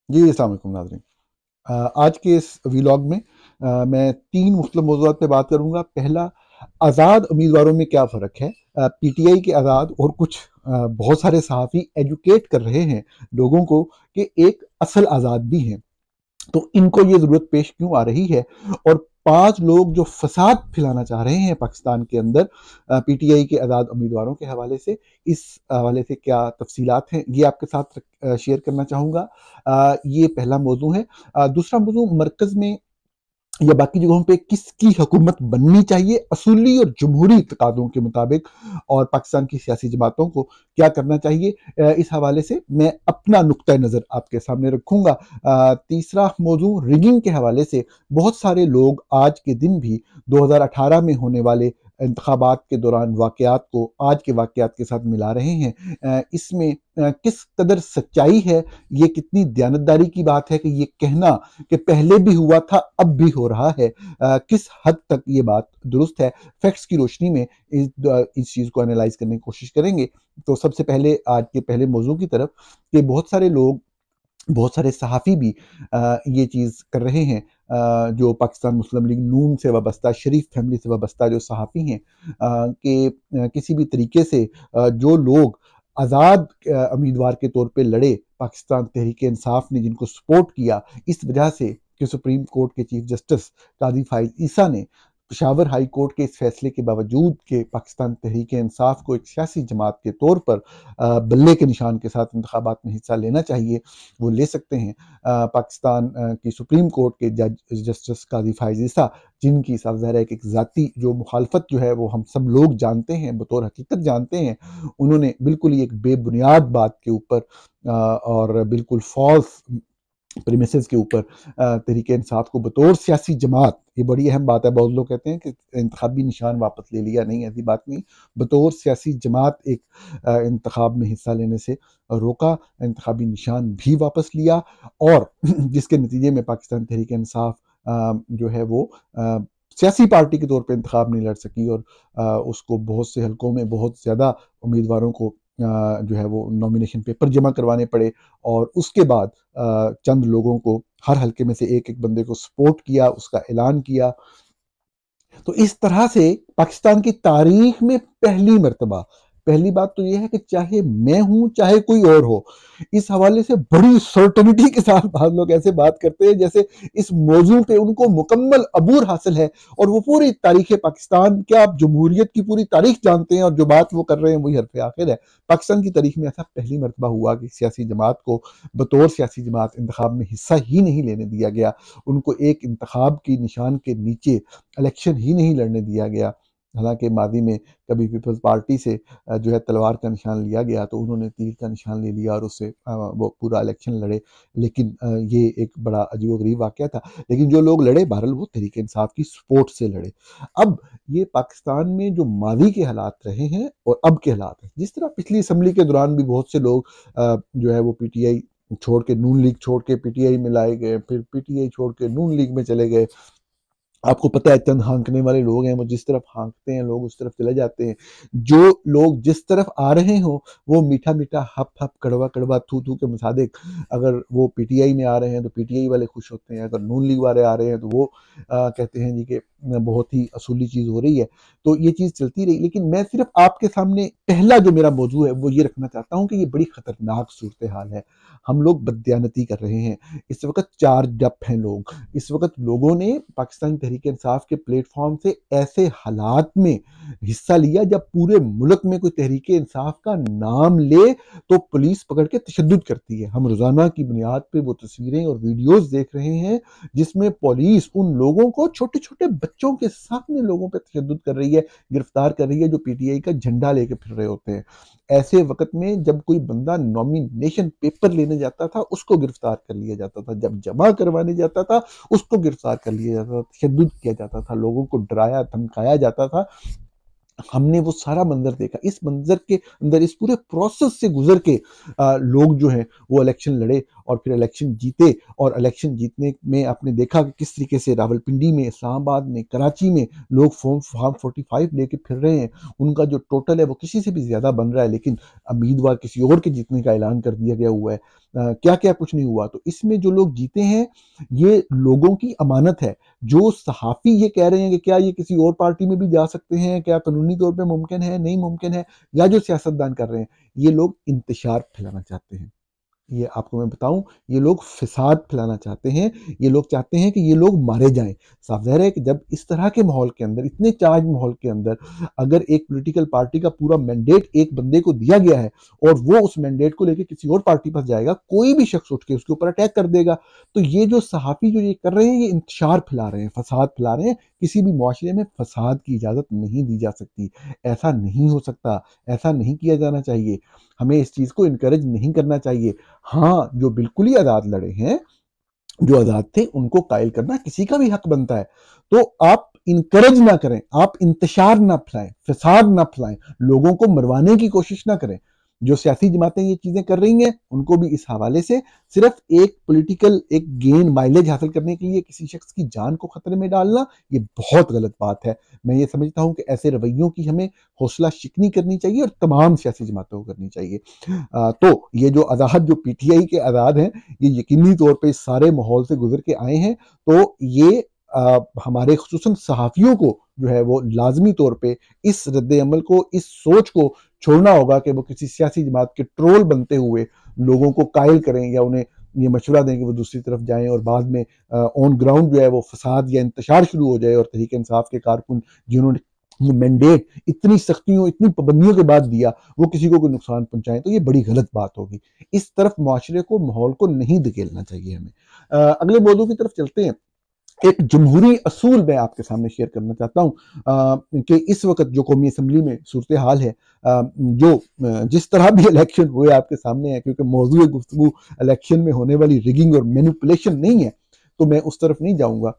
जी, अस्सलाम वालेकुम नाज़रीन। आज के इस व्लॉग में मैं 3 मुख्तलिफ मौज़ूआत पे बात करूँगा। पहला, आज़ाद उम्मीदवारों में क्या फ़र्क है? पीटीआई के आज़ाद और कुछ बहुत सारे सहाफ़ी एजुकेट कर रहे हैं लोगों को कि एक असल आज़ाद भी हैं। तो इनको ये ज़रूरत पेश क्यों आ रही है? और 5 लोग जो फ़साद फैलाना चाह रहे हैं पाकिस्तान के अंदर पीटीआई के आज़ाद उम्मीदवारों के हवाले से, इस हवाले से क्या तफ़सीलात हैं, ये आपके साथ शेयर करना चाहूँगा। ये पहला मौज़ू है। दूसरा मौज़ू, मरकज़ में या बाकी जगहों पे किसकी हुकूमत बननी चाहिए असूली और जमहूरी तकाज़ों के मुताबिक, और पाकिस्तान की सियासी जमातों को क्या करना चाहिए, इस हवाले से मैं अपना नुक्ता नज़र आपके सामने रखूँगा। तीसरा मौज़ू, रिगिंग के हवाले से बहुत सारे लोग आज के दिन भी 2018 में होने वाले इंतखाबात के दौरान वाक़यात को आज के वाक़यात के साथ मिला रहे हैं। इसमें किस कदर सच्चाई है, ये कितनी दयानतदारी की बात है कि ये कहना कि पहले भी हुआ था, अब भी हो रहा है, किस हद तक ये बात दुरुस्त है? फैक्ट्स की रोशनी में इस चीज़ को एनालाइज करने की कोशिश करेंगे। तो सबसे पहले आज के पहले मौजू की तरफ, कि बहुत सारे लोग, बहुत सारे सहाफ़ी भी ये चीज़ कर रहे हैं, जो पाकिस्तान मुस्लिम लीग नून से वाबस्ता, शरीफ फैमिली से वाबस्ता जो सहाफ़ी हैं, कि किसी भी तरीके से जो लोग आज़ाद उम्मीदवार के तौर पे लड़े, पाकिस्तान तहरीक-ए-इंसाफ ने जिनको सपोर्ट किया, इस वजह से कि सुप्रीम कोर्ट के चीफ जस्टिस काज़ी फ़ाइज़ ईसा ने पेशावर हाई कोर्ट के इस फैसले के बावजूद कि पाकिस्तान तहरीक-ए-इंसाफ को एक सियासी जमात के तौर पर बल्ले के निशान के साथ इंतखाबात में हिस्सा लेना चाहिए, वो ले सकते हैं। पाकिस्तान की सुप्रीम कोर्ट के जज जस्टिस काज़ी फ़ाइज़ ईसा, जिनकी साफ ज़ाहिर है कि एक ज़ाती जो मुखालफत जो है वो हम सब लोग जानते हैं, बतौर हकीकत जानते हैं, उन्होंने बिल्कुल ही एक बेबुनियाद बात के ऊपर और बिल्कुल फ़ॉल्स प्रीमिसेस के ऊपर तहरीक इंसाफ को बतौर सियासी जमात, ये बड़ी अहम बात है। बहुत लोग कहते हैं कि इंतखाबी निशान वापस ले लिया, नहीं, ऐसी बात नहीं। बतौर सियासी जमात एक इंतखाब में हिस्सा लेने से रोका, इंतखाबी निशान भी वापस लिया, और जिसके नतीजे में पाकिस्तान तहरीक इंसाफ जो है वो सियासी पार्टी के तौर पे इंतखाब नहीं लड़ सकी, और उसको बहुत से हलकों में बहुत ज़्यादा उम्मीदवारों को जो है वो नॉमिनेशन पेपर जमा करवाने पड़े, और उसके बाद चंद लोगों को हर हलके में से एक एक बंदे को सपोर्ट किया, उसका ऐलान किया। तो इस तरह से पाकिस्तान की तारीख में पहली मर्तबा, पहली बात तो यह है कि चाहे मैं हूं चाहे कोई और हो, इस हवाले से बड़ी सर्टेनिटी के साथ बाद लोग ऐसे बात करते हैं जैसे इस मौजू पे उनको मुकम्मल अबूर हासिल है, और वो पूरी तारीख पाकिस्तान, क्या आप जमहूरियत की पूरी तारीख जानते हैं, और जो बात वो कर रहे हैं वही हरफ आखिर है। पाकिस्तान की तारीख में ऐसा पहली मर्तबा हुआ कि सियासी जमात को बतौर सियासी जमात इंतखाब में हिस्सा ही नहीं लेने दिया गया, उनको एक इंतखाब की निशान के नीचे इलेक्शन ही नहीं लड़ने दिया गया। हालांकि माजी में कभी पीपल्स पार्टी से जो है तलवार का निशान लिया गया, तो उन्होंने तीर का निशान ले लिया और उससे वो पूरा इलेक्शन लड़े। लेकिन ये एक बड़ा अजीबोगरीब वाक़या था। लेकिन जो लोग लड़े, बहरहाल वो तहरीक इंसाफ की सपोर्ट से लड़े। अब ये पाकिस्तान में जो माजी के हालात रहे हैं और अब के हालात हैं, जिस तरह पिछली असम्बली के दौरान भी बहुत से लोग जो है वो पीटीआई छोड़ के, नून लीग छोड़ के पीटीआई में लाए गए, फिर पीटीआई छोड़ के नून लीग में चले गए। आपको पता है, चंद हाँकने वाले लोग हैं, वो जिस तरफ हाँकते हैं लोग उस तरफ चले जाते हैं। जो लोग जिस तरफ आ रहे हों, वो मीठा मीठा, हप हप, कड़वा कड़वा, थू थू के मुताबिक, अगर वो पीटीआई में आ रहे हैं तो पीटीआई वाले खुश होते हैं, अगर नून लीग वाले आ रहे हैं तो वो कहते हैं जी कि बहुत ही असूली चीज़ हो रही है। तो ये चीज़ चलती रही। लेकिन मैं सिर्फ आपके सामने पहला जो मेरा मौजू है वो ये रखना चाहता हूँ कि ये बड़ी खतरनाक सूरत हाल है। हम लोग बददियानती कर रहे हैं। इस वक्त चार जप हैं लोग। इस वक्त लोगों ने पाकिस्तान तहरीक इंसाफ के प्लेटफॉर्म से ऐसे हालात में हिस्सा लिया, जब पूरे मुल्क में कोई तहरीक इंसाफ का नाम ले तो पुलिस पकड़ के तशद्दुद करती है। हम रोजाना की बुनियाद पे वो तस्वीरें और वीडियोस देख रहे हैं जिसमें पुलिस उन लोगों को, छोटे छोटे बच्चों के सामने लोगों पे तशद्दुद कर रही है, गिरफ्तार कर रही है, जो पीटीआई का झंडा लेके फिर रहे होते हैं। ऐसे वक्त में जब कोई बंदा नॉमिनेशन पेपर लेने जाता था, उसको गिरफ्तार कर लिया जाता था, जब जमा करवाने जाता था उसको गिरफ्तार कर लिया जाता था, तशद्दुद किया जाता था, लोगों को डराया धमकाया जाता था। हमने वो सारा मंजर देखा। इस मंजर के अंदर, इस पूरे प्रोसेस से गुजर के लोग जो हैं वो इलेक्शन लड़े, और फिर इलेक्शन जीते, और इलेक्शन जीतने में आपने देखा कि किस तरीके से रावलपिंडी में, इस्लामाबाद में, कराची में लोग फॉर्म 45 लेके फिर रहे हैं। उनका जो टोटल है वो किसी से भी ज्यादा बन रहा है, लेकिन उम्मीदवार किसी और के जीतने का ऐलान कर दिया गया हुआ है। क्या क्या कुछ नहीं हुआ। तो इसमें जो लोग जीते हैं ये लोगों की अमानत है। जो सहाफी ये कह रहे हैं कि क्या ये किसी और पार्टी में भी जा सकते हैं, क्या कानूनी तौर पे मुमकिन है, नहीं मुमकिन है, या जो सियासतदान कर रहे हैं, ये लोग इंतशार फैलाना चाहते हैं। ये आपको मैं बताऊं, ये लोग फिसाद फैलाना चाहते हैं। ये लोग चाहते हैं कि ये लोग मारे जाएं। साफ ज़ाहिर है कि जब इस तरह के माहौल के अंदर, इतने चार्ज माहौल के अंदर, अगर एक पॉलिटिकल पार्टी का पूरा मैंडेट एक बंदे को दिया गया है और वो उस मैंडेट को लेकर किसी और पार्टी पर जाएगा, कोई भी शख्स उठ के उसके ऊपर अटैक कर देगा। तो ये जो सहाफ़ी जो ये कर रहे हैं, ये इंतशार फैला रहे हैं, फसाद फैला रहे हैं। किसी भी मुआशरे में फसाद की इजाज़त नहीं दी जा सकती। ऐसा नहीं हो सकता, ऐसा नहीं किया जाना चाहिए। हमें इस चीज़ को इनकरेज नहीं करना चाहिए। हाँ, जो बिल्कुल ही आज़ाद लड़े हैं, जो आज़ाद थे, उनको कायल करना किसी का भी हक बनता है। तो आप इनकरेज ना करें, आप इंतशार ना फैलाएं, फसाद ना फैलाएं, लोगों को मरवाने की कोशिश ना करें। जो सियासी जमातें ये चीज़ें कर रही हैं, उनको भी इस हवाले से सिर्फ एक पॉलिटिकल एक गेन माइलेज हासिल करने के लिए किसी शख्स की जान को खतरे में डालना, ये बहुत गलत बात है। मैं ये समझता हूं कि ऐसे रवैयों की हमें हौसला शिकनी करनी चाहिए और तमाम सियासी जमातों को करनी चाहिए। तो ये जो आज़ाद, जो पीटीआई के आज़ाद हैं, ये यकीनी तौर पे इस सारे माहौल से गुजर के आए हैं। तो ये हमारे खुसूसन सहाफ़ियों को जो है वो लाजमी तौर पे इस रद्द-ए-अमल को, इस सोच को छोड़ना होगा कि वो किसी सियासी जमात के ट्रोल बनते हुए लोगों को कायल करें या उन्हें ये मशवरा दें कि वो दूसरी तरफ जाएं, और बाद में ऑन ग्राउंड जो है वो फसाद या इंतशार शुरू हो जाए और तहरीक इंसाफ के कारकुन जिन्होंने वो मैंडेट इतनी सख्तियों, इतनी पाबंदियों के बाद दिया, वो किसी को कोई नुकसान पहुंचाएं, तो ये बड़ी गलत बात होगी। इस तरफ मुआशरे को, माहौल को नहीं धकेलना चाहिए हमें। अगले मौजू की तरफ चलते हैं। एक जमहूरी असूल मैं आपके सामने शेयर करना चाहता हूं कि इस वक्त जो कौमी असम्बली में सूरत हाल है, जिस तरह भी इलेक्शन हुए आपके सामने है, क्योंकि मौजूद गुफ्तगू इलेक्शन में होने वाली रिगिंग और मैनिपुलेशन नहीं है, तो मैं उस तरफ नहीं जाऊंगा।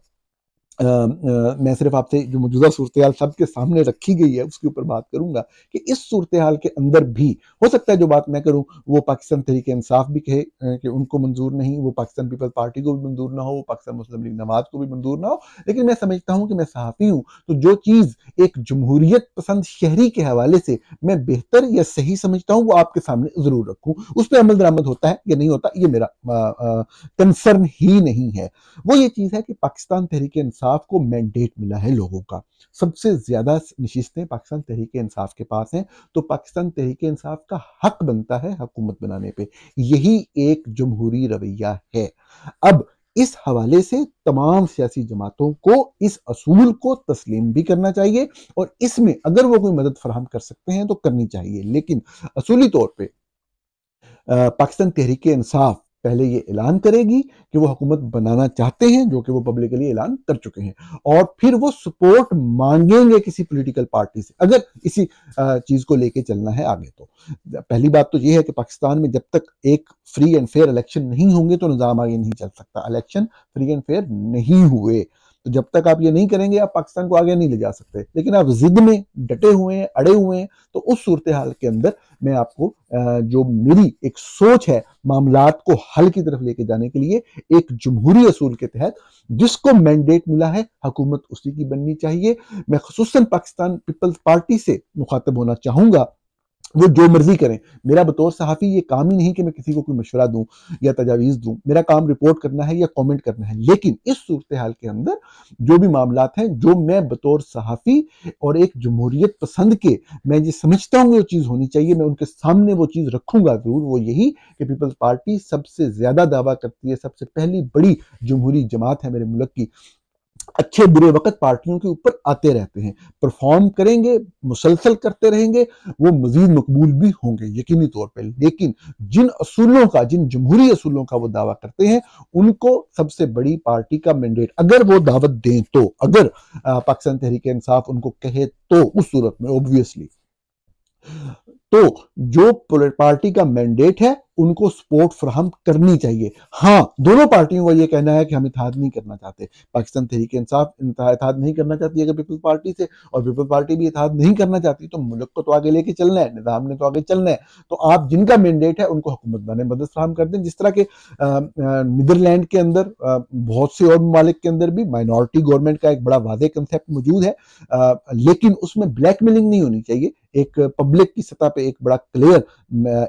मैं सिर्फ आपसे जो मौजूदा सूरत हाल सबके सामने रखी गई है उसके ऊपर बात करूंगा कि इस सूरत हाल के अंदर भी हो सकता है जो बात मैं करूं वो पाकिस्तान तहरीक इंसाफ भी कहे कि उनको मंजूर नहीं, वो पाकिस्तान पीपल्स पार्टी को भी मंजूर ना हो, वो पाकिस्तान मुस्लिम लीग नवाज को भी मंजूर ना हो। लेकिन मैं समझता हूं कि मैं सहाफ़ी हूं, तो जो चीज़ एक जमहूरियत पसंद शहरी के हवाले से मैं बेहतर या सही समझता हूं, वो आपके सामने जरूर रखूं। उस पर अमल दरामद होता है या नहीं होता, ये मेरा कंसर्न ही नहीं है। वो ये चीज़ है कि पाकिस्तान तहरीक इंसाफ को मैंडेट मिला है लोगों का, सबसे ज्यादा नशिस्तें पाकिस्तान तहरीक इंसाफ के पास हैं, तो पाकिस्तान तहरीक इंसाफ का हक बनता है हुकूमत बनाने पे। यही एक जमहूरी रवैया है। अब इस हवाले से तमाम सियासी जमातों को इस असूल को तस्लीम भी करना चाहिए, और इसमें अगर वो कोई मदद फराहम कर सकते हैं तो करनी चाहिए। लेकिन असूली तौर पर पाकिस्तान तहरीक इंसाफ पहले ये ऐलान करेगी कि वो हुकूमत बनाना चाहते हैं, जो कि वो पब्लिकली ऐलान कर चुके हैं, और फिर वो सपोर्ट मांगेंगे किसी पॉलिटिकल पार्टी से अगर इसी चीज को लेके चलना है आगे। तो पहली बात तो ये है कि पाकिस्तान में जब तक एक फ्री एंड फेयर इलेक्शन नहीं होंगे तो निजाम आगे नहीं चल सकता। इलेक्शन फ्री एंड फेयर नहीं हुए तो जब तक आप ये नहीं करेंगे आप पाकिस्तान को आगे नहीं ले जा सकते। लेकिन आप जिद में डटे हुए हैं, अड़े हुए हैं, तो उस सूरत हाल के अंदर मैं आपको जो मेरी एक सोच है मामलात को हल की तरफ लेके जाने के लिए, एक जमहूरी असूल के तहत जिसको मैंडेट मिला है हुकूमत उसी की बननी चाहिए। मैं खुसूसन पाकिस्तान पीपल्स पार्टी से मुखातब होना चाहूंगा, वो जो मर्जी करें। मेरा बतौर सहाफ़ी ये काम ही नहीं कि मैं किसी को कोई मशवरा दूं या तजावीज़ दूं, मेरा काम रिपोर्ट करना है या कमेंट करना है। लेकिन इस सूरत हाल के अंदर जो भी मामलात हैं, जो मैं बतौर सहाफ़ी और एक जमहूरियत पसंद के मैं ये समझता हूँ वो चीज़ होनी चाहिए, मैं उनके सामने वो चीज़ रखूंगा जरूर। वो यही कि पीपल्स पार्टी सबसे ज्यादा दावा करती है, सबसे पहली बड़ी जमहूरी जमात है मेरे मुल्क की। अच्छे बुरे वक्त पार्टियों के ऊपर आते रहते हैं, परफॉर्म करेंगे, मुसलसल करते रहेंगे, वो मजीद मकबूल भी होंगे यकीनी तौर पे। लेकिन जिन असूलों का, जिन जमहूरी असूलों का वो दावा करते हैं, उनको सबसे बड़ी पार्टी का मैंडेट अगर वो दावत दें तो, अगर पाकिस्तान तहरीक इंसाफ उनको कहे तो, उस सूरत में ऑब्वियसली तो जो पार्टी का मैंडेट है उनको सपोर्ट फराहम करनी चाहिए। हाँ, दोनों पार्टियों का ये कहना है कि हम इत्तेहाद नहीं करना चाहते। पाकिस्तान तहरीक इंसाफ इत्तेहाद नहीं करना चाहती अगर पीपल्स पार्टी से, और पीपल्स पार्टी भी इत्तेहाद नहीं करना चाहती, तो मुल्क को तो आगे लेके चलना है, निज़ाम ने तो आगे चलना है। तो आप जिनका मैंडेट है उनको हुकूमत बनाने में मदद फराहम कर दें। जिस तरह के नीदरलैंड के अंदर बहुत से और ममालिक के अंदर भी माइनॉरिटी गवर्नमेंट का एक बड़ा वाज़ेह कंसेप्ट मौजूद है, लेकिन उसमें ब्लैकमेलिंग नहीं होनी चाहिए। एक पब्लिक की सतह पे एक बड़ा क्लियर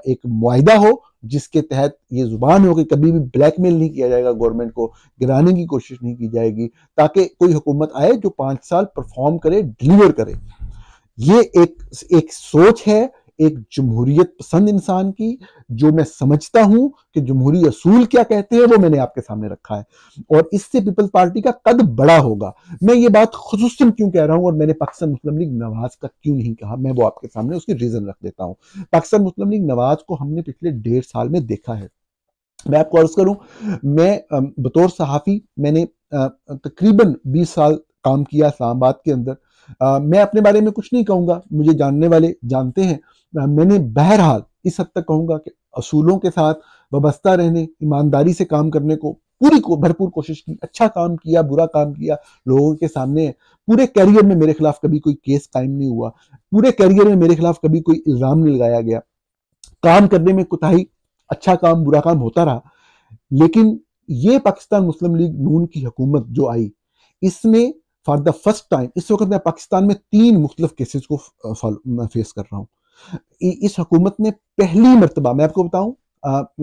एक मुआहिदा हो जिसके तहत ये जुबान हो कि कभी भी ब्लैकमेल नहीं किया जाएगा, गवर्नमेंट को गिराने की कोशिश नहीं की जाएगी, ताकि कोई हुकूमत आए जो 5 साल परफॉर्म करे, डिलीवर करे। ये एक सोच है एक जमहूरियत पसंद इंसान की, जो मैं समझता हूं कि जमहूरी असूल क्या कहते हैं वो मैंने आपके सामने रखा है, और इससे पीपल्स पार्टी का कद बड़ा होगा। मैं ये बात खुसूसन क्यों कह रहा हूं और मैंने पाकिस्तान मुस्लिम लीग नवाज का क्यों नहीं कहा, मैं वो आपके सामने उसकी रीजन रख देता हूं। पाकिस्तान मुस्लिम लीग नवाज को हमने पिछले 1.5 साल में देखा है। मैं आपको अर्ज करूं, मैं बतौर सहाफ़ी मैंने तकरीबन 20 साल काम किया इस्लामाबाद के अंदर। मैं अपने बारे में कुछ नहीं कहूँगा, मुझे जानने वाले जानते हैं। मैंने बहरहाल इस हद तक कहूँगा कि असूलों के साथ वाबस्ता रहने, ईमानदारी से काम करने को भरपूर कोशिश की, अच्छा काम किया, बुरा काम किया, लोगों के सामने। पूरे कैरियर में मेरे खिलाफ कभी कोई केस कायम नहीं हुआ, पूरे कैरियर में मेरे खिलाफ कभी कोई इल्ज़ाम नहीं लगाया गया। काम करने में कोताही, अच्छा काम बुरा काम होता रहा, लेकिन ये पाकिस्तान मुस्लिम लीग नून की हुकूमत जो आई, इसने फॉर द फर्स्ट टाइम, इस वक्त मैं पाकिस्तान में 3 मुख्तलिफ केसेस को फेस कर रहा हूँ। इस हुकूमत ने पहली मरतबा, मैं आपको बताऊं,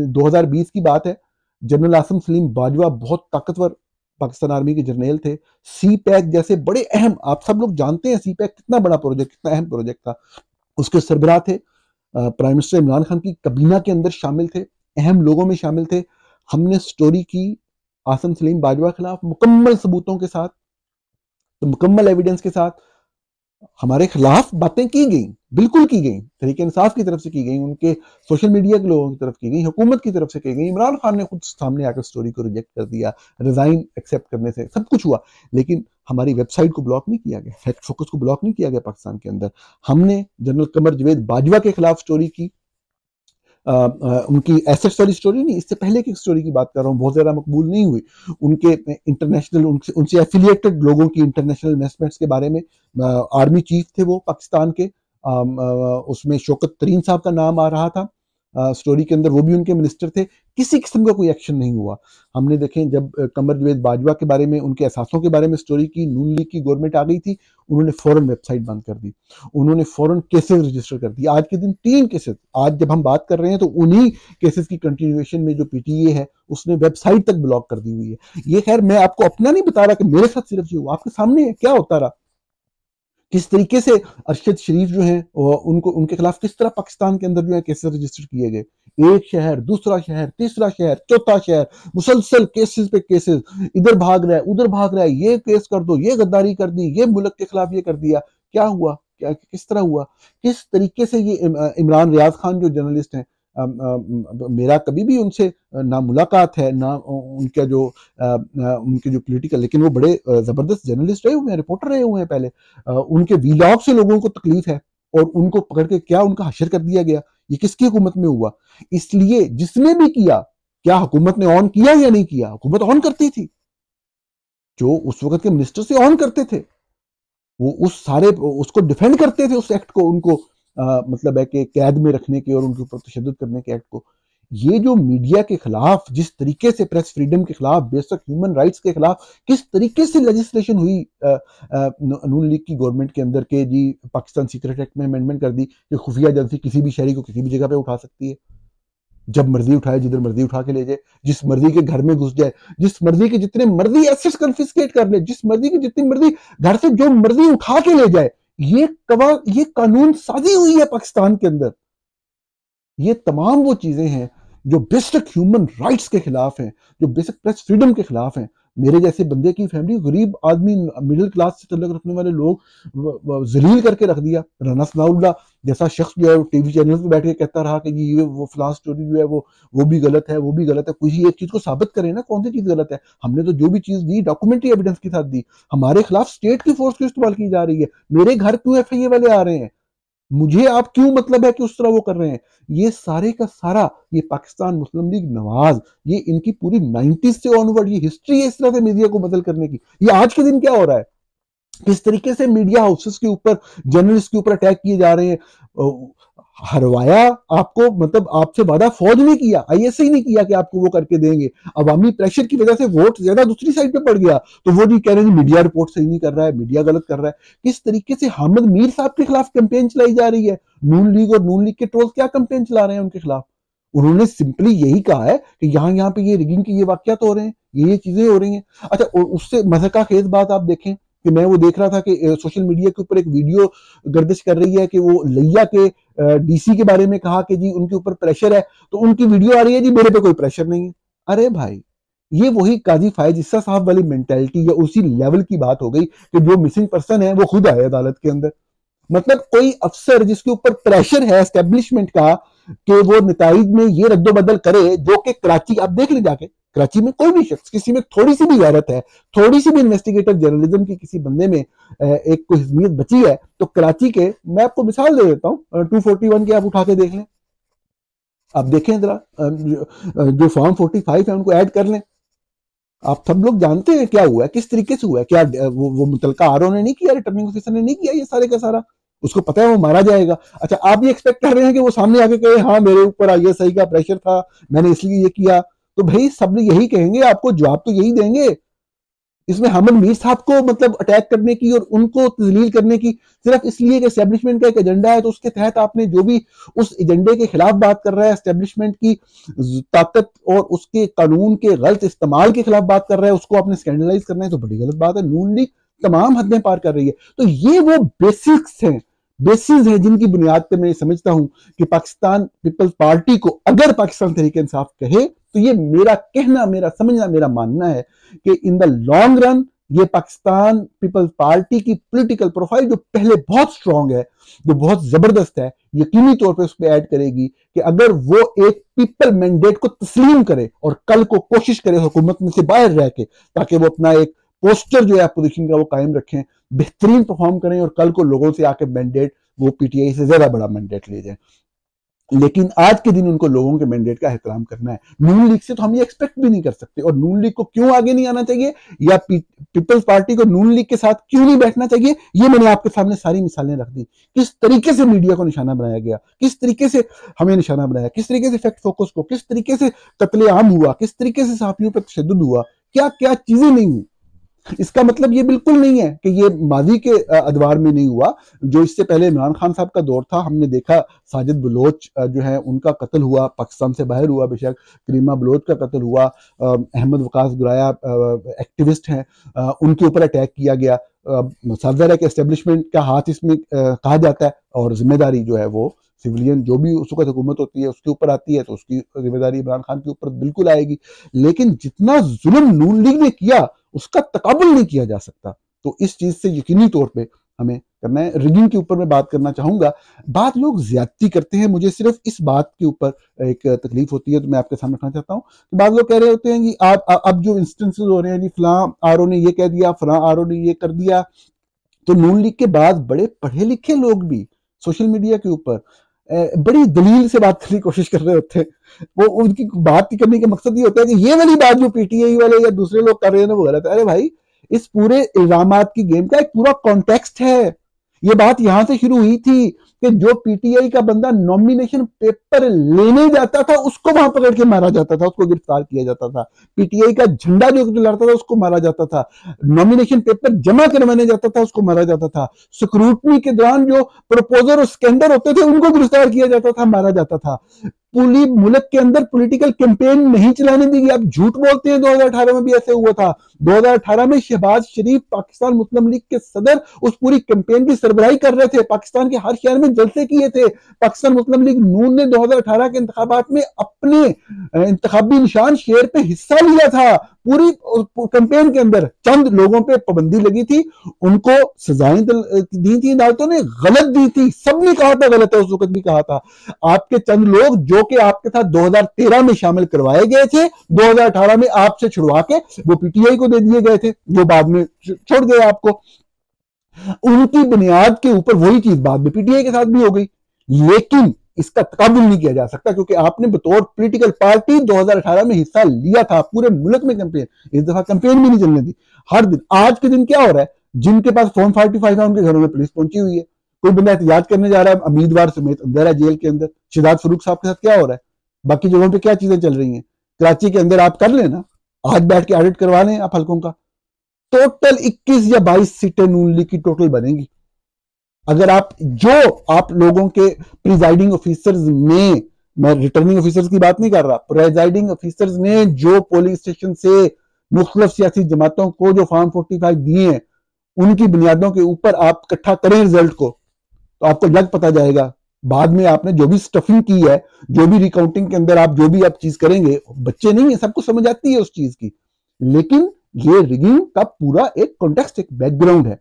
2020 की बात है, जनरल आसिम सलीम बाजवा बहुत ताकतवर पाकिस्तान आर्मी के जर्नल थे। सी पैक जैसे बड़े अहम, आप सब लोग जानते हैं सी पैक कितना बड़ा प्रोजेक्ट, कितना अहम प्रोजेक्ट था, उसके सरबराह थे। प्राइम मिनिस्टर इमरान खान की कबीना के अंदर शामिल थे, अहम लोगों में शामिल थे। हमने स्टोरी की आसिम सलीम बाजवा के खिलाफ मुकम्मल सबूतों के साथ, तो मुकम्मल एविडेंस के साथ हमारे खिलाफ बातें की गई, बिल्कुल की गई, तरीके इंसाफ की तरफ से की गई, उनके सोशल मीडिया के लोगों की तरफ की गई, हुकूमत की तरफ से की गई। इमरान खान ने खुद सामने आकर स्टोरी को रिजेक्ट कर दिया, रिजाइन एक्सेप्ट करने से सब कुछ हुआ, लेकिन हमारी वेबसाइट को ब्लॉक नहीं किया गया, फैक्ट फोकस को ब्लॉक नहीं किया गया पाकिस्तान के अंदर। हमने जनरल कमर जवेद बाजवा के खिलाफ स्टोरी की, उनकी एसेट्स वाली स्टोरी नहीं, इससे पहले की स्टोरी की बात कर रहा हूँ, बहुत ज़्यादा मकबूल नहीं हुई। उनके इंटरनेशनल, उनसे एफिलिएटेड लोगों की इंटरनेशनल इन्वेस्टमेंट्स के बारे में, आर्मी चीफ थे वो पाकिस्तान के, उसमें शौकत तरीन साहब का नाम आ रहा था स्टोरी के अंदर, वो भी उनके मिनिस्टर थे। किसी किस्म का कोई एक्शन नहीं हुआ। हमने देखें, जब कमर जवेद बाजवा के बारे में, उनके असासों के बारे में स्टोरी की, नून लीग की गवर्नमेंट आ गई थी, उन्होंने फौरन वेबसाइट बंद कर दी, उन्होंने फौरन केसेस रजिस्टर कर दिए। आज के दिन 3 केसेस, आज जब हम बात कर रहे हैं तो उन्हीं केसेस की कंटिन्यूएशन में जो पीटीए है उसने वेबसाइट तक ब्लॉक कर दी हुई है। ये खैर मैं आपको अपना नहीं बता रहा कि मेरे साथ सिर्फ ये हुआ, आपके सामने है क्या होता रहा, किस तरीके से अरशद शरीफ जो है उनको, उनके खिलाफ किस तरह पाकिस्तान के अंदर जो है केसेस रजिस्टर किए गए। एक शहर, दूसरा शहर, तीसरा शहर, चौथा शहर, मुसलसल केसेस पे केसेस, इधर भाग रहा है, उधर भाग रहा है, ये केस कर दो, ये गद्दारी कर दी, ये मुल्क के खिलाफ ये कर दिया। क्या हुआ, क्या किस तरह हुआ, किस तरीके से ये इमरान रियाज खान जो जर्नलिस्ट हैं, मेरा कभी भी उनसे ना मुलाकात है, ना उनका जो उनके जो पॉलिटिकल, लेकिन वो बड़े जबरदस्त जर्नलिस्ट रहे हुए हैं, रिपोर्टर रहे हुए हैं पहले। उनके वीलॉग से लोगों को तकलीफ है, और उनको पकड़ के क्या उनका हशर कर दिया गया। ये किसकी हुकूमत में हुआ? इसलिए जिसने भी किया, क्या हुकूमत ने ऑन किया या नहीं किया? हुकूमत ऑन करती थी, जो उस वक्त के मिनिस्टर से ऑन करते थे, वो उस सारे उसको डिफेंड करते थे, उस एक्ट को, उनको मतलब है कि कैद में रखने के और उनके ऊपर तशद्दुद करने के एक्ट को। ये जो मीडिया के खिलाफ जिस तरीके से, प्रेस फ्रीडम के खिलाफ, बेसिक ह्यूमन राइट्स के खिलाफ किस तरीके से लेजिस्लेशन हुई नून लीग की गवर्नमेंट के अंदर के, जी पाकिस्तान सीक्रेट एक्ट में अमेंडमेंट कर दी कि खुफिया एजेंसी किसी भी शहरी को किसी भी जगह पे उठा सकती है, जब मर्जी उठाए, जिधर मर्जी उठा के ले जाए, जिस मर्जी के घर में घुस जाए, जिस मर्जी के जितने मर्जी एसेट्स कन्फिस्केट कर ले, जिस मर्जी की जितनी मर्जी घर से जो मर्जी उठा के ले जाए। ये कानून साजी हुई है पाकिस्तान के अंदर। ये तमाम वो चीजें हैं जो बेसिक ह्यूमन राइट्स के खिलाफ हैं, जो बेसिक प्रेस फ्रीडम के खिलाफ हैं। मेरे जैसे बंदे की फैमिली, गरीब आदमी, मिडिल क्लास से तल्लुक रखने वाले लोग जलील करके रख दिया। राना सनाउल्लाह जैसा शख्स जो है टीवी चैनल पे बैठ के कहता रहा कि ये वो फलां स्टोरी जो है वो भी गलत है, वो भी गलत है। किसी एक चीज को साबित करें ना, कौन सी चीज गलत है। हमने तो जो भी चीज दी डॉक्यूमेंट्री एविडेंस के साथ दी। हमारे खिलाफ स्टेट की फोर्स क्यों इस्तेमाल की जा रही है? मेरे घर क्यों एफआईए वाले आ रहे हैं? मुझे आप क्यों मतलब है कि उस तरह वो कर रहे हैं। ये सारे का सारा ये पाकिस्तान मुस्लिम लीग नवाज, ये इनकी पूरी 90s से ऑनवर्ड ये हिस्ट्री है इस तरह से मीडिया को बदल करने की। ये आज के दिन क्या हो रहा है, किस तरीके से मीडिया हाउसेस के ऊपर, जर्नलिस्ट के ऊपर अटैक किए जा रहे हैं। हरवाया आपको, मतलब आपसे वादा फौज ने किया, आईएसआई ने किया कि आपको वो करके देंगे। अवामी प्रेशर की वजह से वोट ज्यादा दूसरी साइड पे पड़ गया, तो वो नहीं कह रहे हैं मीडिया रिपोर्ट सही नहीं कर रहा है, मीडिया गलत कर रहा है। किस तरीके से हामिद मीर साहब के खिलाफ कैंपेन चलाई जा रही है। नून लीग और नून लीग के ट्रोल क्या कैंपेन चला रहे हैं उनके खिलाफ। उन्होंने सिंपली यही कहा है कि यहाँ पे ये रिगिंग के ये वाकयात हो रहे हैं, ये चीजें हो रही हैं। अच्छा, उससे मज़ाक़ खेज बात आप देखें कि मैं वो देख रहा था कि सोशल मीडिया के ऊपर एक वीडियो गर्दिश कर रही है कि वो लिया के डीसी के बारे में कहा कि जी उनके ऊपर प्रेशर है, तो उनकी वीडियो आ रही है जी मेरे पे कोई प्रेशर नहीं है। अरे भाई, ये वही काजी फायज ईसा साहब वाली मेंटेलिटी या उसी लेवल की बात हो गई कि जो मिसिंग पर्सन है वो खुद आए अदालत के अंदर। मतलब कोई अफसर जिसके ऊपर प्रेशर है एस्टेब्लिशमेंट का कि वो नताइज में ये रद्दोबदल करे, जो कि कराची, आप देख ले जाके कराची में कोई भी शख्स, किसी में थोड़ी सी भी गैरत है, थोड़ी सी भी इन्वेस्टिगेटिव जर्नलिज्म की किसी बंदे में एक कोई हिम्मत बची है, तो कराची के, मैं आपको मिसाल दे देता हूँ 241 के आप उठा के देख लें, आप देखें जरा जो फॉर्म 45 है उनको ऐड कर लें। आप सब लोग जानते हैं क्या हुआ है, किस तरीके से हुआ है। क्या वो मुतलका आरओ ने नहीं किया, रिटर्निंग ऑफिसर ने नहीं किया ये सारे का सारा, उसको पता है वो मारा जाएगा। अच्छा, आप ये एक्सपेक्ट कर रहे हैं कि वो सामने आके कहे हाँ मेरे ऊपर आईएसआई का प्रेशर था, मैंने इसलिए ये किया। तो भाई सब यही कहेंगे, आपको जवाब तो यही देंगे। इसमें हामिद मीर साहब को मतलब अटैक करने की और उनको तजलील करने की सिर्फ इसलिए कि एस्टेब्लिशमेंट का एक एजेंडा है, तो उसके तहत आपने जो भी उस एजेंडे के खिलाफ बात कर रहा है, एस्टेब्लिशमेंट की ताकत और उसके कानून के गलत इस्तेमाल के खिलाफ बात कर रहा है, उसको आपने स्कैंडलाइज करना है, तो बड़ी गलत बात है। नून लीग तमाम हदें पार कर रही है। तो ये वो बेसिक्स हैं, बेसिस है जिनकी बुनियाद पर मैं समझता हूं कि पाकिस्तान पीपल्स पार्टी को अगर पाकिस्तान तहरीक इंसाफ कहे, तो ये मेरा कहना, मेरा समझना, मेरा मानना है कि इन द लॉन्ग रन ये पाकिस्तान पीपल्स पार्टी की पॉलिटिकल प्रोफाइल जो पहले बहुत स्ट्रांग है, जो बहुत जबरदस्त है, यकीनी तौर पे उस पर ऐड करेगी कि अगर वो एक पीपल मैंडेट को तस्लीम करे और कल को कोशिश करे हुकूमत में से बाहर रह के, ताकि वो अपना एक पोस्टर जो है अपोजिशन का वो कायम रखें, बेहतरीन परफॉर्म करें और कल को लोगों से आके मैंडेट वो पीटीआई से ज्यादा बड़ा मैंडेट ले जाए। लेकिन आज के दिन उनको लोगों के मैंडेट का एहतराम करना है। नून लीग से तो हम ये एक्सपेक्ट भी नहीं कर सकते। और नून लीग को क्यों आगे नहीं आना चाहिए, या पीपल्स पार्टी को नून लीग के साथ क्यों नहीं बैठना चाहिए, ये मैंने आपके सामने सारी मिसालें रख दी। किस तरीके से मीडिया को निशाना बनाया गया, किस तरीके से हमें निशाना बनाया, किस तरीके से फैक्ट फोकस को, किस तरीके से कत्लेआम हुआ, किस तरीके से सहाफियों पर तशद्दुद हुआ, क्या क्या चीजें नहीं हुई। इसका मतलब ये बिल्कुल नहीं है कि ये माजी के अदवार में नहीं हुआ। जो इससे पहले इमरान खान साहब का दौर था, हमने देखा साजिद बलोच जो है उनका कत्ल हुआ, पाकिस्तान से बाहर हुआ बेशक, करीमा बलोच का कत्ल हुआ, अहमद वकास गुराया एक्टिविस्ट हैं, उनके ऊपर अटैक किया गया। साफ है कि एस्टेब्लिशमेंट का हाथ इसमें कहा जाता है, और जिम्मेदारी जो है वो सिविलियन जो भी उस वक्त हुकूमत होती है उसके ऊपर आती है, तो उसकी जिम्मेदारी इमरान खान के ऊपर बिल्कुल आएगी। लेकिन जितना जुल्म नून लीग ने किया उसका तकाबुल नहीं किया जा सकता। तो इस चीज से यकीनी तौर पे हमें करना है। रिगिंग के ऊपर मैं बात करना चाहूंगा। बात लोग ज्यादती करते हैं, मुझे सिर्फ इस बात के ऊपर एक तकलीफ होती है, तो मैं आपके सामने रखना चाहता हूँ कि बाद लोग कह रहे होते हैं कि आप अब जो इंस्टेंसेस हो रहे हैं जी, फलां आरओ ने ये कह दिया, फलां आरओ ने ये कर दिया। तो नून लीग के बाद बड़े पढ़े लिखे लोग भी सोशल मीडिया के ऊपर बड़ी दलील से बात करने की कोशिश कर रहे होते हैं। वो उनकी बात करने का मकसद ये होता है कि ये वाली बात जो पीटीआई वाले या दूसरे लोग कर रहे हैं ना वो गलत है। अरे भाई, इस पूरे इल्जामात की गेम का एक पूरा कॉन्टेक्स्ट है। ये बात यहां से शुरू हुई थी कि जो पीटीआई का बंदा नॉमिनेशन पेपर लेने जाता था उसको वहां पकड़ के मारा जाता था, उसको गिरफ्तार किया जाता था। पीटीआई का झंडा जो लड़ता था उसको मारा जाता था। नॉमिनेशन पेपर जमा करवाने जाता था उसको मारा जाता था। स्क्रूटनी के दौरान जो प्रपोजर और स्कैंडर होते थे उनको गिरफ्तार किया जाता था, मारा जाता था। पूरी मुल्क के अंदर पॉलिटिकल कैंपेन नहीं चलाने दी गई। आप झूठ बोलते हैं, 2018 में भी ऐसे हुआ था। 2018 में शहबाज शरीफ पाकिस्तान मुस्लिम लीग के सदर उस पूरी कैंपेन की सरबराही कर रहे थे, पाकिस्तान के हर शहर में जलसे किए थे। पाकिस्तान मुस्लिम लीग नून ने 2018 के इंतखाबात में अपने इंतखाबी निशान शेर पे हिस्सा लिया था। पूरी कैंपेन के अंदर चंद लोगों पे पाबंदी लगी थी, उनको सजाएं दी थी अदालतों ने, गलत दी थी, सबने कहा था गलत है, उस वक्त भी कहा था। आपके चंद लोग जो कि आपके साथ 2013 में शामिल करवाए गए थे, 2018 में आपसे छुड़वा के वो पीटीआई को दे दिए गए थे, जो बाद में छोड़ गए आपको। उनकी बुनियाद के ऊपर वही चीज बाद में पीटीआई के साथ भी हो गई, लेकिन इसका तकाबुल नहीं किया जा सकता क्योंकि आपने बतौर पॉलिटिकल पार्टी 2018 में हिस्सा लिया था, पूरे मुल्क में कैंपेन, इस दफा कैंपेन भी नहीं चलने दी। हर दिन, आज के दिन क्या हो रहा है, जिनके पास फॉर्म 45 है उनके घरों में पुलिस पहुंची हुई है, कोई बंदा एहतियात करने जा रहा है उम्मीदवार समेत अंदर है जेल के अंदर। शिदात फरूक साहब के साथ क्या हो रहा है, बाकी जगहों पे क्या चीजें चल रही हैं, कराची के अंदर आप कर लेना, आज बैठ के ऑडिट करवा लें आप हल्कों का। टोटल 21 या 22 सीटें नून लीग की टोटल बनेंगी। अगर आप लोगों के प्रिजाइडिंग ऑफिसर्स ने, मैं रिटर्निंग ऑफिसर्स की बात नहीं कर रहा, प्रिजाइडिंग ऑफिसर्स ने जो पोलिंग स्टेशन से मुख्तलिफ सियासी जमातों को जो फॉर्म 45 दिए हैं, उनकी बुनियादों के ऊपर आप इकट्ठा करें रिजल्ट को, तो आपको लग पता जाएगा। बाद में आपने जो भी स्टफिंग की है, जो भी रिकाउंटिंग के अंदर आप जो भी आप चीज करेंगे, बच्चे नहीं है, सबको समझ आती है उस चीज की, लेकिन ये रिगिंग का पूरा एक कॉन्टेक्स्ट, एक बैकग्राउंड है।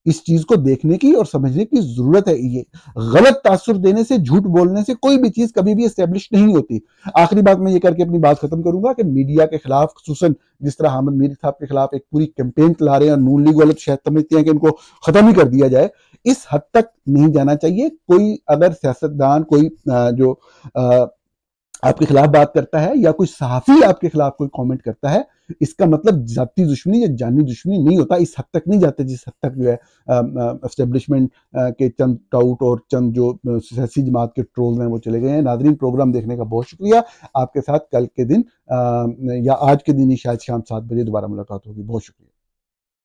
इस चीज को देखने की और समझने की जरूरत है। ये गलत तासुर देने से, झूठ बोलने से कोई भी चीज कभी भी एस्टेब्लिश नहीं होती। आखिरी बात मैं ये करके अपनी बात खत्म करूंगा कि मीडिया के खिलाफ, खुसूसन जिस तरह हामिद मीर साहब के खिलाफ एक पूरी कैंपेन चला रहे हैं, नून लीग वाले शायद समझते हैं कि इनको खत्म ही कर दिया जाए, इस हद तक नहीं जाना चाहिए। कोई अगर सियासतदान, कोई जो आपके खिलाफ बात करता है या कोई सहाफी आपके खिलाफ कोई कमेंट करता है, इसका मतलब जाती दुश्मनी या जानी दुश्मनी नहीं होता। इस हद तक नहीं जाते जिस हद तक जो है एस्टेब्लिशमेंट के चंद टाउट और चंद जो सियासी जमात के ट्रोल हैं वो चले गए हैं। नाजरीन, प्रोग्राम देखने का बहुत शुक्रिया। आपके साथ कल के दिन या आज के दिन ही शायद शाम 7 बजे दोबारा मुलाकात होगी। बहुत शुक्रिया।